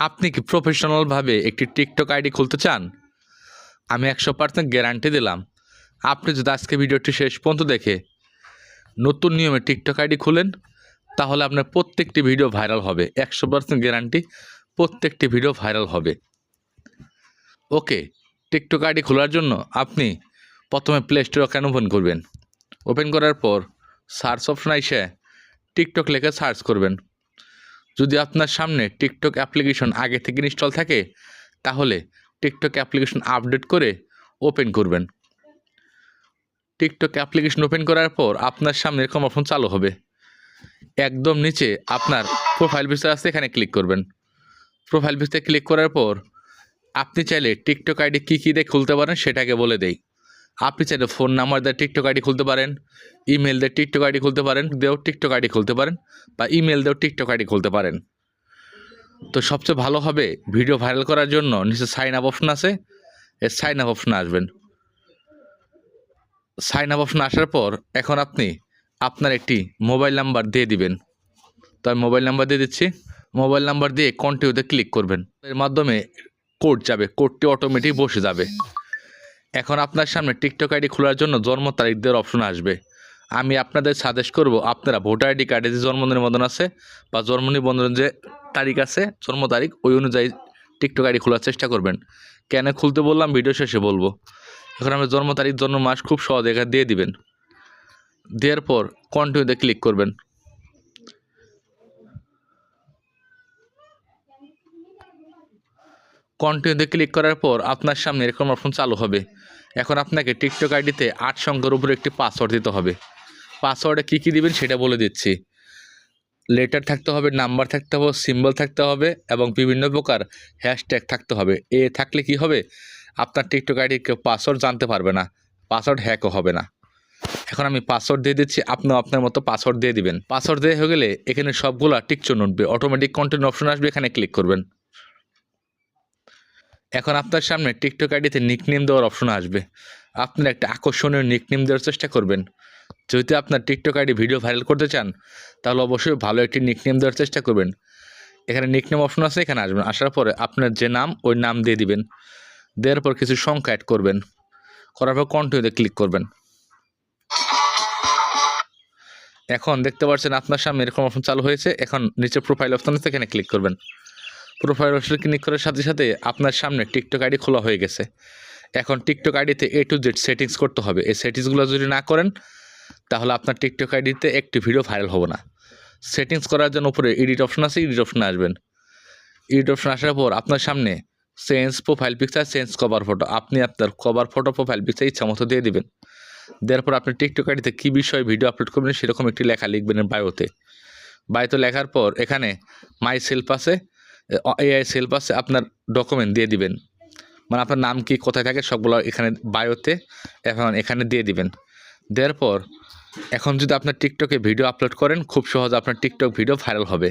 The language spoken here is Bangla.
আপনি কি প্রফেশনালভাবে একটি টিকটক আইডি খুলতে চান? আমি 100% গ্যারান্টি দিলাম। আপনি যদি আজকে ভিডিওটি শেষ পর্যন্ত দেখে নতুন নিয়মে টিকটক আইডি খুলেন, তাহলে আপনার প্রত্যেকটি ভিডিও ভাইরাল হবে। 100% গ্যারান্টি, প্রত্যেকটি ভিডিও ভাইরাল হবে। ওকে, টিকটক আইডি খোলার জন্য আপনি প্রথমে প্লে স্টোর ওপেন করবেন। ওপেন করার পর সার্চ অপশন এসে টিকটক লিখে সার্চ করবেন। যদি আপনার সামনে টিকটক অ্যাপ্লিকেশন আগে থেকে ইনস্টল থাকে, তাহলে টিকটক অ্যাপ্লিকেশন আপডেট করে ওপেন করবেন। টিকটক অ্যাপ্লিকেশন ওপেন করার পর আপনার সামনে এরকম অপশন চালু হবে। একদম নিচে আপনার প্রোফাইল পিকচার আছে, এখানে ক্লিক করবেন। প্রোফাইল পিকচারে ক্লিক করার পর আপনি চাইলে টিকটক আইডি কী দিয়ে খুলতে পারেন সেটাকে বলে দেই। আপনি চাইলে ফোন নাম্বার দিয়ে টিকটক আইডি খুলতে পারেন, ইমেল দিয়ে টিকটক আইডি খুলতে পারেন, টিকটক আইডি খুলতে পারেন, বা ইমেল দিয়েও টিকটক আইডি খুলতে পারেন। তো সবচেয়ে ভালো হবে ভিডিও ভাইরাল করার জন্য নিচে সাইন আপ অপশন আছে, এই সাইন আপ অপশনে আসবেন। সাইন আপ অপশন আসার পর এখন আপনি আপনার একটি মোবাইল নাম্বার দিয়ে দিবেন। তো আমি মোবাইল নাম্বার দিয়ে দিচ্ছি। মোবাইল নাম্বার দিয়ে কন্টিনিউতে ক্লিক করবেন। এর মাধ্যমে কোড যাবে, কোডটি অটোমেটিক বসে যাবে। এখন আপনার সামনে টিকটক আইডি খোলার জন্য জন্ম তারিখ দেওয়ার অপশন আসবে। আমি আপনাদের সাজেস্ট করব আপনারা ভোটার আইডি কার্ডে যে জন্ম নিবন্ধন আছে বা জন্ম নিবন্ধনের যে তারিখ আছে, জন্ম তারিখ, ওই অনুযায়ী টিকটক আইডি খোলার চেষ্টা করবেন। কেন খুলতে বললাম ভিডিও শেষে বলবো। এখন আমি জন্ম তারিখ, জন্ম মাস খুব সহজ এখানে দিয়ে দিবেন। দেওয়ার পর কন্টিনিউতে ক্লিক করবেন। কন্টিনিউতে ক্লিক করার পর আপনার সামনে এরকম অপশন চালু হবে। এখন আপনাকে টিকটক আইডিতে 8 সংখ্যার উপরে একটি পাসওয়ার্ড দিতে হবে। পাসওয়ার্ডে কী দিবেন সেটা বলে দিচ্ছি। লেটার থাকতে হবে, নাম্বার থাকতে হবে, সিম্বল থাকতে হবে এবং বিভিন্ন প্রকার হ্যাশট্যাগ থাকতে হবে। থাকলে কি হবে, আপনার টিকটক আইডি কেউ পাসওয়ার্ড জানতে পারবে না, পাসওয়ার্ড হ্যাকও হবে না। এখন আমি পাসওয়ার্ড দিয়ে দিচ্ছি, আপনিও আপনার মতো পাসওয়ার্ড দিয়ে দিবেন। পাসওয়ার্ড দিয়ে হয়ে গেলে এখানে সবগুলো টিকচিহ্ন উঠবে, অটোমেটিক কন্টিনিউ অপশন আসবে, এখানে ক্লিক করবেন। এখন আপনার সামনে টিকটক আইডিতে নিকনেম দেওয়ার অপশন আসবে। আপনার একটা আকর্ষণীয় নিকনেম দেওয়ার চেষ্টা করবেন। যদি আপনার টিকটক আইডি ভিডিও ভাইরাল করতে চান, তাহলে অবশ্যই ভালো একটি নিকনেম দেওয়ার চেষ্টা করবেন। এখানে নিকনেম অপশন আছে, এখানে আসবেন। আসার পরে আপনার যে নাম, ওই নাম দিয়ে দিবেন। দেওয়ার পর কিছু সংখ্যা অ্যাড করবেন। করার পর কন্টিনিউতে ক্লিক করবেন। এখন দেখতে পাচ্ছেন আপনার সামনে এরকম অপশন চালু হয়েছে। এখন নিচে প্রোফাইল অপশন আছে, এখানে ক্লিক করবেন। প্রোফাইল অপশনে ক্লিক করার সাথে সাথে আপনার সামনে টিকটক আইডি খোলা হয়ে গেছে। এখন টিকটক আইডিতে A to Z সেটিংস করতে হবে। এই সেটিংসগুলো যদি না করেন, তাহলে আপনার টিকটক আইডিতে একটি ভিডিও ভাইরাল হবে না। সেটিংস করার জন্য উপরে এডিট অপশন আছে, এডিট অপশনে আসবেন। এডিট অপশন আসার পর আপনার সামনে change profile picture, change cover photo, আপনি আপনার কভার ফটো, প্রোফাইল পিকচার ইচ্ছা মতো দিয়ে দিবেন। দেওয়ার পর আপনি টিকটক আইডিতে কী বিষয়ে ভিডিও আপলোড করবেন সেরকম একটি লেখা লিখবেন বায়োতে। বায়োতে লেখার পর এখানে মাই সেলফ আছে, AI সেলফ আছে, আপনার ডকুমেন্ট দিয়ে দিবেন। মানে আপনার নাম কি, কোথায় থাকে, সবগুলো এখানে বায়োতে এখন এখানে দিয়ে দিবেন। দেওয়ার পর এখন যদি আপনার টিকটকে ভিডিও আপলোড করেন, খুব সহজ আপনার টিকটক ভিডিও ভাইরাল হবে।